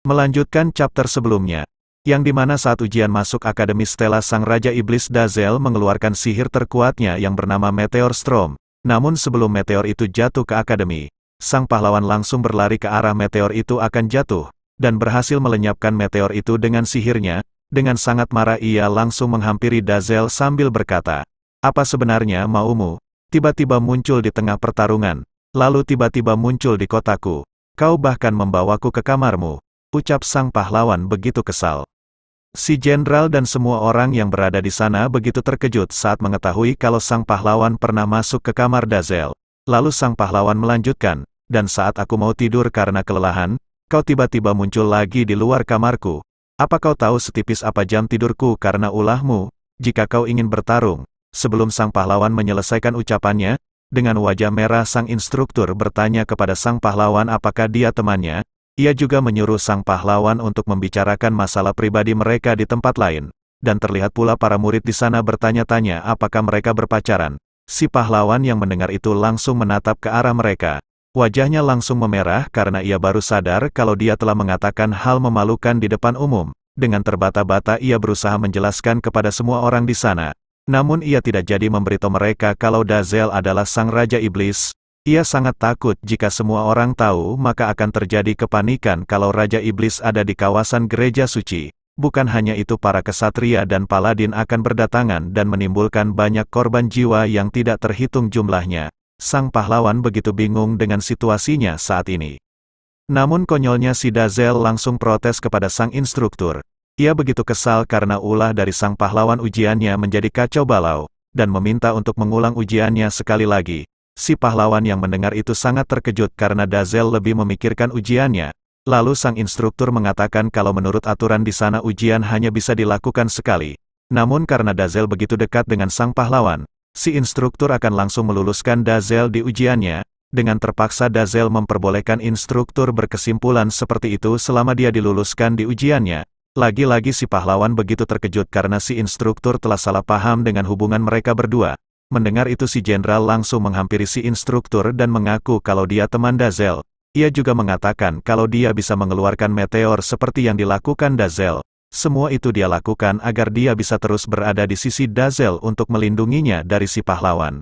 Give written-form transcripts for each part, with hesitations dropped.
Melanjutkan chapter sebelumnya, yang dimana saat ujian masuk Akademi Stella sang Raja Iblis Dazel mengeluarkan sihir terkuatnya yang bernama Meteor Storm. Namun sebelum meteor itu jatuh ke Akademi, sang pahlawan langsung berlari ke arah meteor itu akan jatuh, dan berhasil melenyapkan meteor itu dengan sihirnya. Dengan sangat marah ia langsung menghampiri Dazel sambil berkata, "Apa sebenarnya maumu? Tiba-tiba muncul di tengah pertarungan, lalu tiba-tiba muncul di kotaku. Kau bahkan membawaku ke kamarmu," ucap sang pahlawan begitu kesal. Si jenderal dan semua orang yang berada di sana begitu terkejut saat mengetahui kalau sang pahlawan pernah masuk ke kamar Dazel. Lalu sang pahlawan melanjutkan, "Dan saat aku mau tidur karena kelelahan, kau tiba-tiba muncul lagi di luar kamarku. Apa kau tahu setipis apa jam tidurku karena ulahmu? Jika kau ingin bertarung." Sebelum sang pahlawan menyelesaikan ucapannya, dengan wajah merah sang instruktur bertanya kepada sang pahlawan apakah dia temannya. Ia juga menyuruh sang pahlawan untuk membicarakan masalah pribadi mereka di tempat lain. Dan terlihat pula para murid di sana bertanya-tanya apakah mereka berpacaran. Si pahlawan yang mendengar itu langsung menatap ke arah mereka. Wajahnya langsung memerah karena ia baru sadar kalau dia telah mengatakan hal memalukan di depan umum. Dengan terbata-bata ia berusaha menjelaskan kepada semua orang di sana. Namun ia tidak jadi memberitahu mereka kalau Dazel adalah sang Raja Iblis. Ia sangat takut jika semua orang tahu maka akan terjadi kepanikan kalau Raja Iblis ada di kawasan gereja suci. Bukan hanya itu para kesatria dan paladin akan berdatangan dan menimbulkan banyak korban jiwa yang tidak terhitung jumlahnya. Sang pahlawan begitu bingung dengan situasinya saat ini. Namun konyolnya si Dazel langsung protes kepada sang instruktur. Ia begitu kesal karena ulah dari sang pahlawan ujiannya menjadi kacau balau, dan meminta untuk mengulang ujiannya sekali lagi. Si pahlawan yang mendengar itu sangat terkejut karena Dazel lebih memikirkan ujiannya. Lalu sang instruktur mengatakan kalau menurut aturan di sana ujian hanya bisa dilakukan sekali. Namun karena Dazel begitu dekat dengan sang pahlawan, si instruktur akan langsung meluluskan Dazel di ujiannya. Dengan terpaksa Dazel memperbolehkan instruktur berkesimpulan seperti itu selama dia diluluskan di ujiannya. Lagi-lagi si pahlawan begitu terkejut karena si instruktur telah salah paham dengan hubungan mereka berdua. Mendengar itu si jenderal langsung menghampiri si instruktur dan mengaku kalau dia teman Dazel. Ia juga mengatakan kalau dia bisa mengeluarkan meteor seperti yang dilakukan Dazel. Semua itu dia lakukan agar dia bisa terus berada di sisi Dazel untuk melindunginya dari si pahlawan.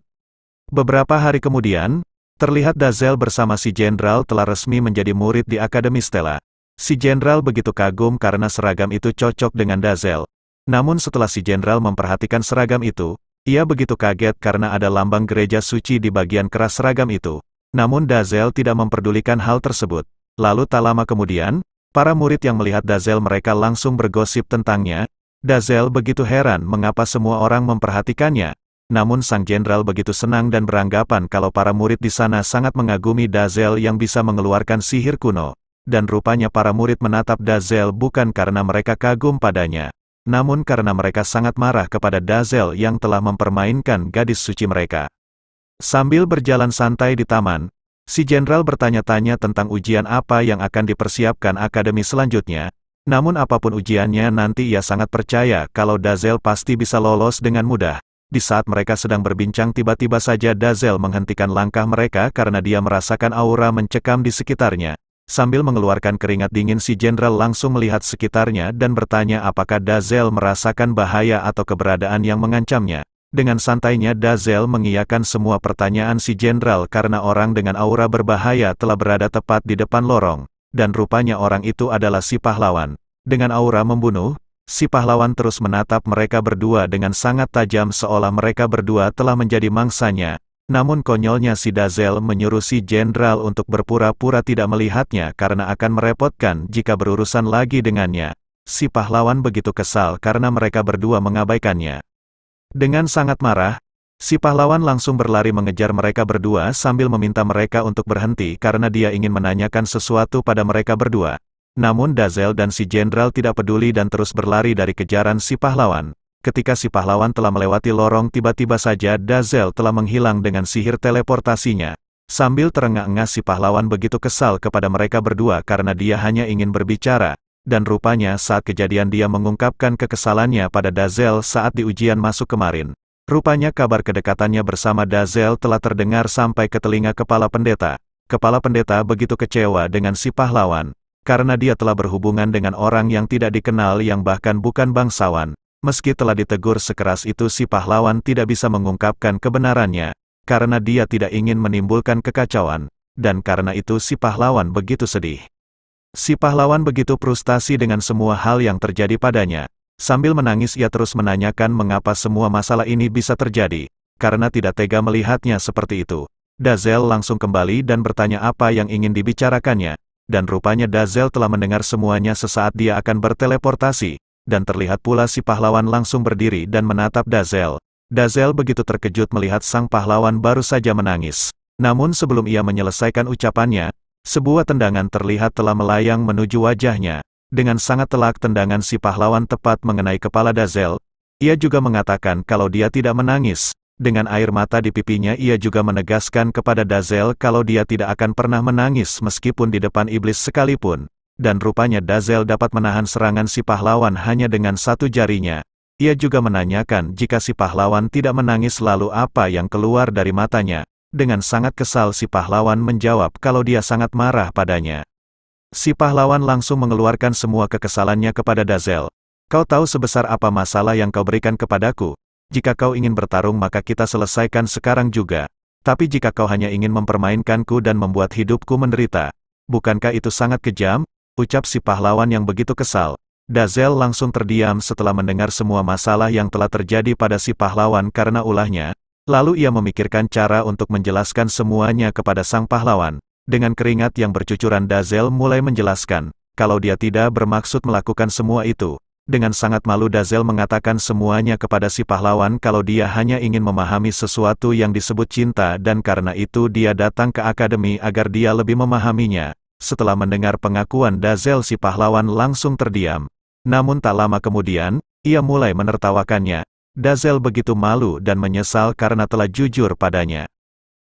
Beberapa hari kemudian, terlihat Dazel bersama si jenderal telah resmi menjadi murid di Akademi Stella. Si jenderal begitu kagum karena seragam itu cocok dengan Dazel. Namun setelah si jenderal memperhatikan seragam itu, ia begitu kaget karena ada lambang gereja suci di bagian keras seragam itu. Namun Dazel tidak memperdulikan hal tersebut. Lalu tak lama kemudian, para murid yang melihat Dazel mereka langsung bergosip tentangnya. Dazel begitu heran mengapa semua orang memperhatikannya. Namun sang jenderal begitu senang dan beranggapan kalau para murid di sana sangat mengagumi Dazel yang bisa mengeluarkan sihir kuno. Dan rupanya para murid menatap Dazel bukan karena mereka kagum padanya, namun karena mereka sangat marah kepada Dazel yang telah mempermainkan gadis suci mereka. Sambil berjalan santai di taman, si jenderal bertanya-tanya tentang ujian apa yang akan dipersiapkan akademi selanjutnya. Namun apapun ujiannya nanti ia sangat percaya kalau Dazel pasti bisa lolos dengan mudah. Di saat mereka sedang berbincang tiba-tiba saja Dazel menghentikan langkah mereka karena dia merasakan aura mencekam di sekitarnya. Sambil mengeluarkan keringat dingin si jenderal langsung melihat sekitarnya dan bertanya apakah Dazel merasakan bahaya atau keberadaan yang mengancamnya. Dengan santainya Dazel mengiyakan semua pertanyaan si jenderal karena orang dengan aura berbahaya telah berada tepat di depan lorong. Dan rupanya orang itu adalah si pahlawan. Dengan aura membunuh, si pahlawan terus menatap mereka berdua dengan sangat tajam seolah mereka berdua telah menjadi mangsanya. Namun konyolnya si Dazel menyuruh si jenderal untuk berpura-pura tidak melihatnya karena akan merepotkan jika berurusan lagi dengannya. Si pahlawan begitu kesal karena mereka berdua mengabaikannya. Dengan sangat marah, si pahlawan langsung berlari mengejar mereka berdua sambil meminta mereka untuk berhenti karena dia ingin menanyakan sesuatu pada mereka berdua. Namun Dazel dan si jenderal tidak peduli dan terus berlari dari kejaran si pahlawan. Ketika si pahlawan telah melewati lorong tiba-tiba saja Dazel telah menghilang dengan sihir teleportasinya. Sambil terengah-engah si pahlawan begitu kesal kepada mereka berdua karena dia hanya ingin berbicara. Dan rupanya saat kejadian dia mengungkapkan kekesalannya pada Dazel saat di ujian masuk kemarin. Rupanya kabar kedekatannya bersama Dazel telah terdengar sampai ke telinga kepala pendeta. Kepala pendeta begitu kecewa dengan si pahlawan. karena dia telah berhubungan dengan orang yang tidak dikenal yang bahkan bukan bangsawan. Meski telah ditegur sekeras itu, si pahlawan tidak bisa mengungkapkan kebenarannya, karena dia tidak ingin menimbulkan kekacauan, dan karena itu si pahlawan begitu sedih. Si pahlawan begitu frustasi dengan semua hal yang terjadi padanya. Sambil menangis ia terus menanyakan mengapa semua masalah ini bisa terjadi, karena tidak tega melihatnya seperti itu. Dazel langsung kembali dan bertanya apa yang ingin dibicarakannya, dan rupanya Dazel telah mendengar semuanya sesaat dia akan berteleportasi, dan terlihat pula si pahlawan langsung berdiri dan menatap Dazel. Dazel begitu terkejut melihat sang pahlawan baru saja menangis. Namun sebelum ia menyelesaikan ucapannya, sebuah tendangan terlihat telah melayang menuju wajahnya. Dengan sangat telak tendangan si pahlawan tepat mengenai kepala Dazel. Ia juga mengatakan kalau dia tidak menangis. Dengan air mata di pipinya ia juga menegaskan kepada Dazel kalau dia tidak akan pernah menangis meskipun di depan iblis sekalipun. Dan rupanya Dazel dapat menahan serangan si pahlawan hanya dengan satu jarinya. Ia juga menanyakan jika si pahlawan tidak menangis lalu apa yang keluar dari matanya. Dengan sangat kesal si pahlawan menjawab kalau dia sangat marah padanya. Si pahlawan langsung mengeluarkan semua kekesalannya kepada Dazel. Kau tahu sebesar apa masalah yang kau berikan kepadaku? Jika kau ingin bertarung maka kita selesaikan sekarang juga. Tapi jika kau hanya ingin mempermainkanku dan membuat hidupku menderita, bukankah itu sangat kejam? Ucap si pahlawan yang begitu kesal. Dazel langsung terdiam setelah mendengar semua masalah yang telah terjadi pada si pahlawan karena ulahnya. Lalu ia memikirkan cara untuk menjelaskan semuanya kepada sang pahlawan. Dengan keringat yang bercucuran Dazel mulai menjelaskan, kalau dia tidak bermaksud melakukan semua itu. Dengan sangat malu Dazel mengatakan semuanya kepada si pahlawan kalau dia hanya ingin memahami sesuatu yang disebut cinta dan karena itu dia datang ke akademi agar dia lebih memahaminya. Setelah mendengar pengakuan Dazel si pahlawan langsung terdiam. Namun tak lama kemudian, ia mulai menertawakannya. Dazel begitu malu dan menyesal karena telah jujur padanya.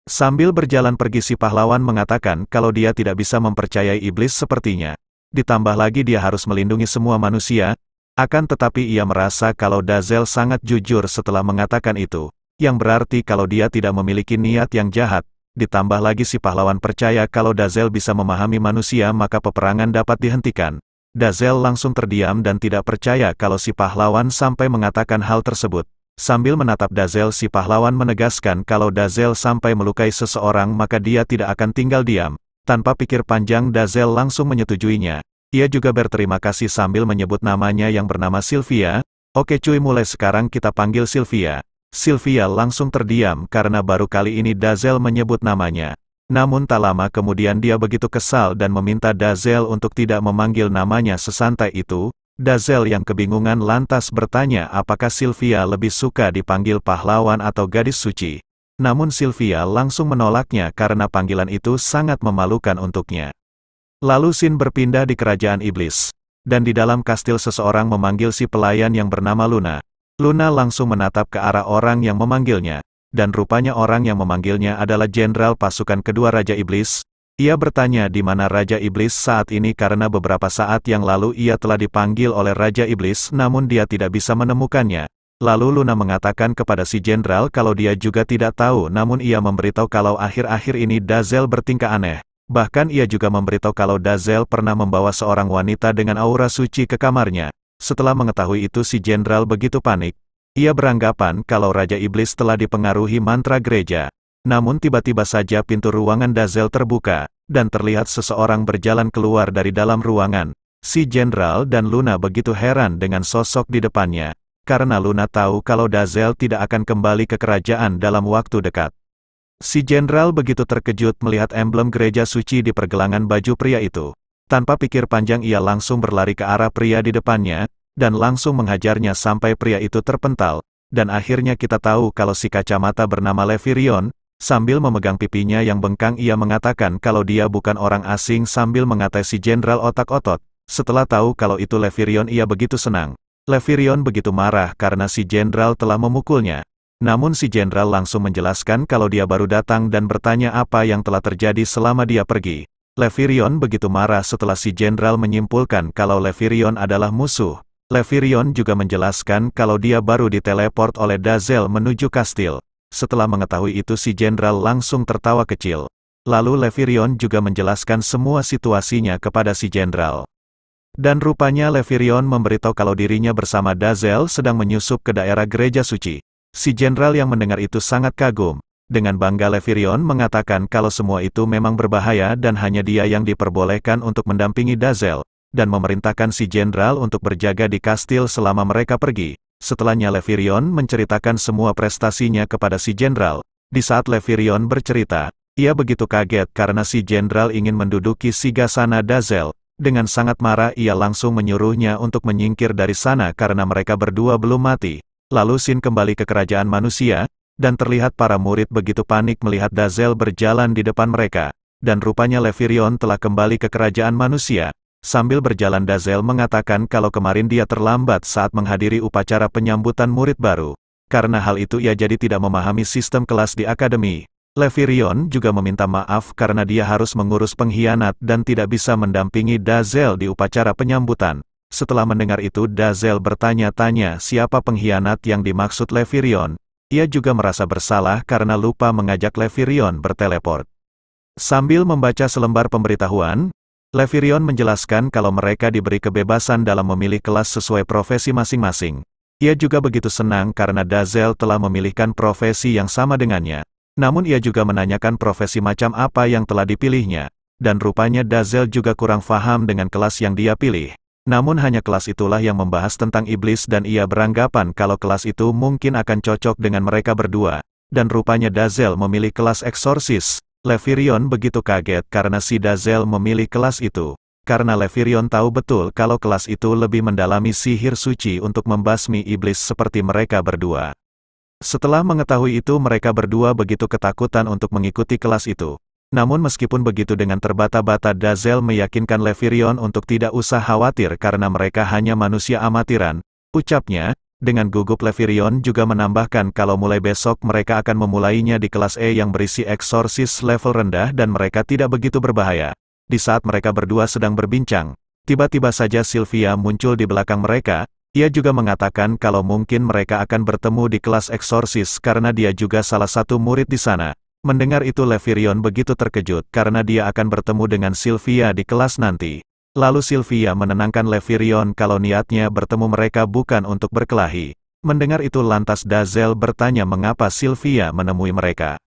Sambil berjalan pergi si pahlawan mengatakan kalau dia tidak bisa mempercayai iblis sepertinya. Ditambah lagi dia harus melindungi semua manusia. Akan tetapi ia merasa kalau Dazel sangat jujur setelah mengatakan itu, yang berarti kalau dia tidak memiliki niat yang jahat. Ditambah lagi si pahlawan percaya kalau Dazel bisa memahami manusia maka peperangan dapat dihentikan. Dazel langsung terdiam dan tidak percaya kalau si pahlawan sampai mengatakan hal tersebut. Sambil menatap Dazel si pahlawan menegaskan kalau Dazel sampai melukai seseorang maka dia tidak akan tinggal diam. Tanpa pikir panjang Dazel langsung menyetujuinya. Ia juga berterima kasih sambil menyebut namanya yang bernama Sylvia. Oke cuy, mulai sekarang kita panggil Sylvia. Sylvia langsung terdiam karena baru kali ini Dazel menyebut namanya. Namun tak lama kemudian dia begitu kesal dan meminta Dazel untuk tidak memanggil namanya sesantai itu. Dazel yang kebingungan lantas bertanya apakah Sylvia lebih suka dipanggil pahlawan atau gadis suci. Namun Sylvia langsung menolaknya karena panggilan itu sangat memalukan untuknya. Lalu scene berpindah di kerajaan iblis. Dan di dalam kastil seseorang memanggil si pelayan yang bernama Luna. Luna langsung menatap ke arah orang yang memanggilnya. Dan rupanya orang yang memanggilnya adalah jenderal pasukan kedua Raja Iblis. Ia bertanya di mana Raja Iblis saat ini karena beberapa saat yang lalu ia telah dipanggil oleh Raja Iblis namun dia tidak bisa menemukannya. Lalu Luna mengatakan kepada si jenderal kalau dia juga tidak tahu namun ia memberitahu kalau akhir-akhir ini Dazel bertingkah aneh. Bahkan ia juga memberitahu kalau Dazel pernah membawa seorang wanita dengan aura suci ke kamarnya. Setelah mengetahui itu si jenderal begitu panik. Ia beranggapan kalau Raja Iblis telah dipengaruhi mantra gereja. Namun tiba-tiba saja pintu ruangan Dazel terbuka, dan terlihat seseorang berjalan keluar dari dalam ruangan. Si jenderal dan Luna begitu heran dengan sosok di depannya. Karena Luna tahu kalau Dazel tidak akan kembali ke kerajaan dalam waktu dekat. Si jenderal begitu terkejut melihat emblem gereja suci di pergelangan baju pria itu. Tanpa pikir panjang ia langsung berlari ke arah pria di depannya, dan langsung menghajarnya sampai pria itu terpental. Dan akhirnya kita tahu kalau si kacamata bernama Levirion. Sambil memegang pipinya yang bengkang ia mengatakan kalau dia bukan orang asing sambil mengatai si jenderal otak-otot. Setelah tahu kalau itu Levirion ia begitu senang. Levirion begitu marah karena si jenderal telah memukulnya. Namun si jenderal langsung menjelaskan kalau dia baru datang dan bertanya apa yang telah terjadi selama dia pergi. Levirion begitu marah setelah si jenderal menyimpulkan kalau Levirion adalah musuh. Levirion juga menjelaskan kalau dia baru diteleport oleh Dazel menuju kastil. Setelah mengetahui itu si jenderal langsung tertawa kecil. Lalu Levirion juga menjelaskan semua situasinya kepada si jenderal. Dan rupanya Levirion memberitahu kalau dirinya bersama Dazel sedang menyusup ke daerah gereja suci. Si jenderal yang mendengar itu sangat kagum. Dengan bangga Levirion mengatakan kalau semua itu memang berbahaya dan hanya dia yang diperbolehkan untuk mendampingi Dazel, dan memerintahkan si jenderal untuk berjaga di kastil selama mereka pergi. Setelahnya Levirion menceritakan semua prestasinya kepada si jenderal. Di saat Levirion bercerita, ia begitu kaget karena si jenderal ingin menduduki Sigasana Dazel. Dengan sangat marah ia langsung menyuruhnya untuk menyingkir dari sana karena mereka berdua belum mati. Lalu Sin kembali ke kerajaan manusia, dan terlihat para murid begitu panik melihat Dazel berjalan di depan mereka. Dan rupanya Levirion telah kembali ke kerajaan manusia. Sambil berjalan Dazel mengatakan kalau kemarin dia terlambat saat menghadiri upacara penyambutan murid baru. Karena hal itu ia jadi tidak memahami sistem kelas di akademi. Levirion juga meminta maaf karena dia harus mengurus pengkhianat dan tidak bisa mendampingi Dazel di upacara penyambutan. Setelah mendengar itu Dazel bertanya-tanya siapa pengkhianat yang dimaksud Levirion. Ia juga merasa bersalah karena lupa mengajak Levirion berteleport. Sambil membaca selembar pemberitahuan, Levirion menjelaskan kalau mereka diberi kebebasan dalam memilih kelas sesuai profesi masing-masing. Ia juga begitu senang karena Dazel telah memilihkan profesi yang sama dengannya. Namun ia juga menanyakan profesi macam apa yang telah dipilihnya. Dan rupanya Dazel juga kurang paham dengan kelas yang dia pilih. Namun hanya kelas itulah yang membahas tentang iblis dan ia beranggapan kalau kelas itu mungkin akan cocok dengan mereka berdua. Dan rupanya Dazel memilih kelas eksorsis. Levirion begitu kaget karena si Dazel memilih kelas itu. Karena Levirion tahu betul kalau kelas itu lebih mendalami sihir suci untuk membasmi iblis seperti mereka berdua. Setelah mengetahui itu mereka berdua begitu ketakutan untuk mengikuti kelas itu. Namun meskipun begitu dengan terbata-bata Dazel meyakinkan Levirion untuk tidak usah khawatir karena mereka hanya manusia amatiran. Ucapnya, dengan gugup Levirion juga menambahkan kalau mulai besok mereka akan memulainya di kelas E yang berisi eksorsis level rendah dan mereka tidak begitu berbahaya. Di saat mereka berdua sedang berbincang, tiba-tiba saja Sylvia muncul di belakang mereka. Ia juga mengatakan kalau mungkin mereka akan bertemu di kelas eksorsis karena dia juga salah satu murid di sana. Mendengar itu Levirion begitu terkejut karena dia akan bertemu dengan Sylvia di kelas nanti. Lalu Sylvia menenangkan Levirion kalau niatnya bertemu mereka bukan untuk berkelahi. Mendengar itu lantas Dazel bertanya mengapa Sylvia menemui mereka.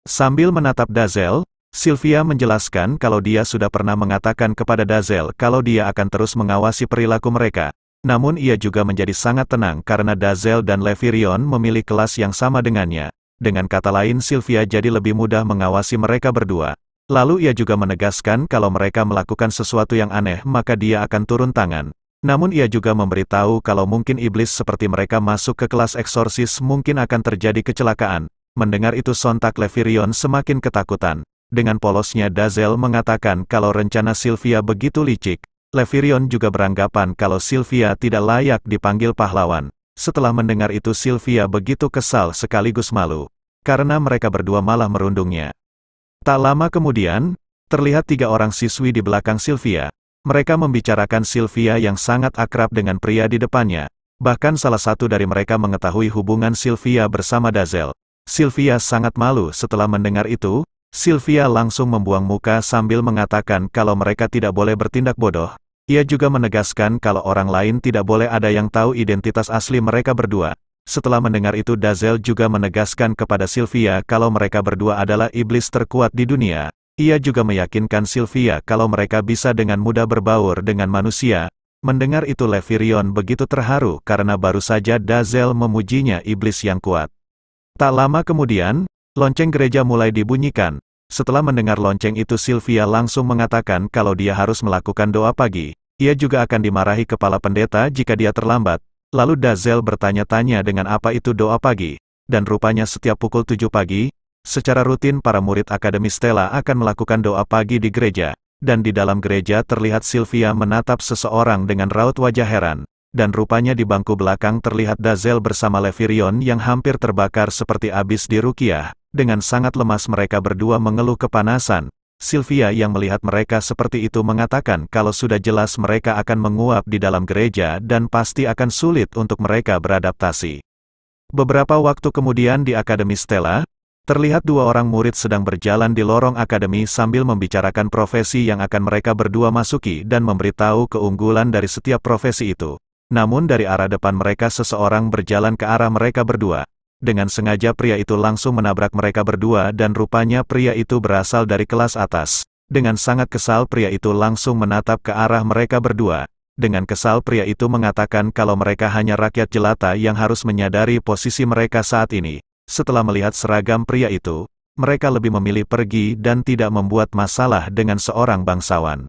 Sambil menatap Dazel, Sylvia menjelaskan kalau dia sudah pernah mengatakan kepada Dazel kalau dia akan terus mengawasi perilaku mereka. Namun ia juga menjadi sangat tenang karena Dazel dan Levirion memilih kelas yang sama dengannya. Dengan kata lain Sylvia jadi lebih mudah mengawasi mereka berdua. Lalu ia juga menegaskan kalau mereka melakukan sesuatu yang aneh maka dia akan turun tangan. Namun ia juga memberitahu kalau mungkin iblis seperti mereka masuk ke kelas eksorsis mungkin akan terjadi kecelakaan. Mendengar itu sontak Levirion semakin ketakutan. Dengan polosnya Dazel mengatakan kalau rencana Sylvia begitu licik. Levirion juga beranggapan kalau Sylvia tidak layak dipanggil pahlawan. Setelah mendengar itu Sylvia begitu kesal sekaligus malu. Karena mereka berdua malah merundungnya. Tak lama kemudian, terlihat 3 orang siswi di belakang Sylvia. Mereka membicarakan Sylvia yang sangat akrab dengan pria di depannya. Bahkan salah satu dari mereka mengetahui hubungan Sylvia bersama Dazel. Sylvia sangat malu setelah mendengar itu. Sylvia langsung membuang muka sambil mengatakan kalau mereka tidak boleh bertindak bodoh. Ia juga menegaskan kalau orang lain tidak boleh ada yang tahu identitas asli mereka berdua. Setelah mendengar itu Dazel juga menegaskan kepada Sylvia kalau mereka berdua adalah iblis terkuat di dunia. Ia juga meyakinkan Sylvia kalau mereka bisa dengan mudah berbaur dengan manusia. Mendengar itu Levirion begitu terharu karena baru saja Dazel memujinya iblis yang kuat. Tak lama kemudian, lonceng gereja mulai dibunyikan. Setelah mendengar lonceng itu Sylvia langsung mengatakan kalau dia harus melakukan doa pagi. Ia juga akan dimarahi kepala pendeta jika dia terlambat. Lalu Dazel bertanya-tanya dengan apa itu doa pagi. Dan rupanya setiap pukul 7 pagi, secara rutin para murid Akademi Stella akan melakukan doa pagi di gereja. Dan di dalam gereja terlihat Sylvia menatap seseorang dengan raut wajah heran. Dan rupanya di bangku belakang terlihat Dazel bersama Levirion yang hampir terbakar seperti abis diruqyah. Dengan sangat lemas mereka berdua mengeluh kepanasan. Sylvia yang melihat mereka seperti itu mengatakan kalau sudah jelas mereka akan menguap di dalam gereja dan pasti akan sulit untuk mereka beradaptasi. Beberapa waktu kemudian di Akademi Stella, Terlihat dua orang murid sedang berjalan di lorong akademi sambil membicarakan profesi yang akan mereka berdua masuki dan memberitahu keunggulan dari setiap profesi itu. Namun dari arah depan mereka seseorang berjalan ke arah mereka berdua. Dengan sengaja pria itu langsung menabrak mereka berdua dan rupanya pria itu berasal dari kelas atas. Dengan sangat kesal pria itu langsung menatap ke arah mereka berdua. Dengan kesal pria itu mengatakan kalau mereka hanya rakyat jelata yang harus menyadari posisi mereka saat ini. Setelah melihat seragam pria itu, mereka lebih memilih pergi dan tidak membuat masalah dengan seorang bangsawan.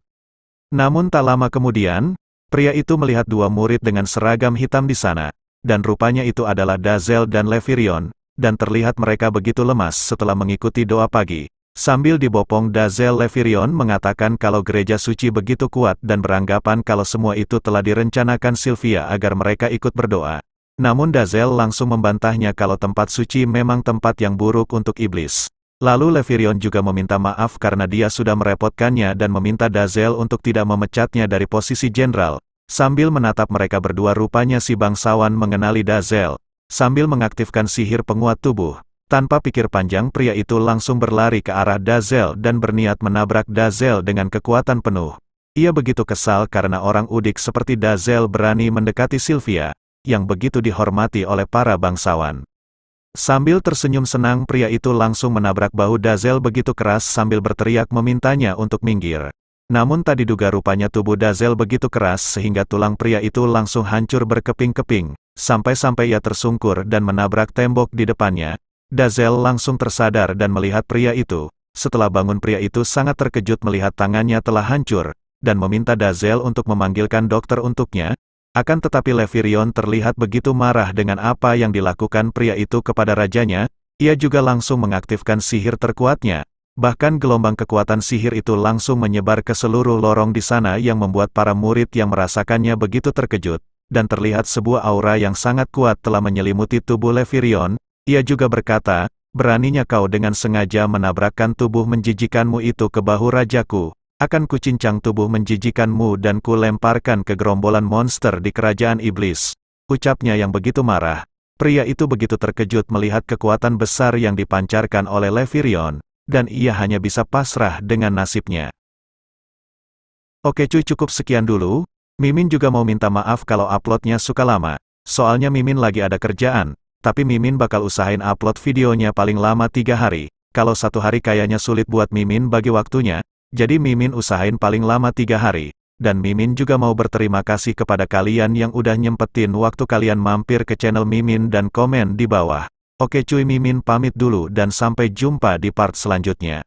Namun tak lama kemudian, pria itu melihat dua murid dengan seragam hitam di sana, dan rupanya itu adalah Dazel dan Levirion, dan terlihat mereka begitu lemas setelah mengikuti doa pagi. Sambil dibopong Dazel Levirion mengatakan kalau gereja suci begitu kuat dan beranggapan kalau semua itu telah direncanakan Sylvia agar mereka ikut berdoa. Namun Dazel langsung membantahnya kalau tempat suci memang tempat yang buruk untuk iblis. Lalu Levirion juga meminta maaf karena dia sudah merepotkannya dan meminta Dazel untuk tidak memecatnya dari posisi jenderal. Sambil menatap mereka berdua rupanya si bangsawan mengenali Dazel. Sambil mengaktifkan sihir penguat tubuh, tanpa pikir panjang pria itu langsung berlari ke arah Dazel dan berniat menabrak Dazel dengan kekuatan penuh. Ia begitu kesal karena orang udik seperti Dazel berani mendekati Sylvia, yang begitu dihormati oleh para bangsawan. Sambil tersenyum senang pria itu langsung menabrak bahu Dazel begitu keras sambil berteriak memintanya untuk minggir. Namun tak diduga rupanya tubuh Dazel begitu keras sehingga tulang pria itu langsung hancur berkeping-keping, sampai-sampai ia tersungkur dan menabrak tembok di depannya. Dazel langsung tersadar dan melihat pria itu. Setelah bangun pria itu sangat terkejut melihat tangannya telah hancur, dan meminta Dazel untuk memanggilkan dokter untuknya. Akan tetapi Levirion terlihat begitu marah dengan apa yang dilakukan pria itu kepada rajanya, ia juga langsung mengaktifkan sihir terkuatnya. Bahkan gelombang kekuatan sihir itu langsung menyebar ke seluruh lorong di sana yang membuat para murid yang merasakannya begitu terkejut, dan terlihat sebuah aura yang sangat kuat telah menyelimuti tubuh Levirion. Ia juga berkata, beraninya kau dengan sengaja menabrakkan tubuh menjijikanmu itu ke bahu rajaku. Akan kucincang tubuh menjijikanmu dan kulemparkan ke gerombolan monster di kerajaan iblis. Ucapnya yang begitu marah. Pria itu begitu terkejut melihat kekuatan besar yang dipancarkan oleh Levirion, dan ia hanya bisa pasrah dengan nasibnya. Oke cuy, cukup sekian dulu. Mimin juga mau minta maaf kalau uploadnya suka lama. Soalnya Mimin lagi ada kerjaan, tapi Mimin bakal usahain upload videonya paling lama 3 hari. Kalau 1 hari kayaknya sulit buat Mimin bagi waktunya. Jadi Mimin usahain paling lama 3 hari, dan Mimin juga mau berterima kasih kepada kalian yang udah nyempetin waktu kalian mampir ke channel Mimin dan komen di bawah. Oke cuy, Mimin pamit dulu dan sampai jumpa di part selanjutnya.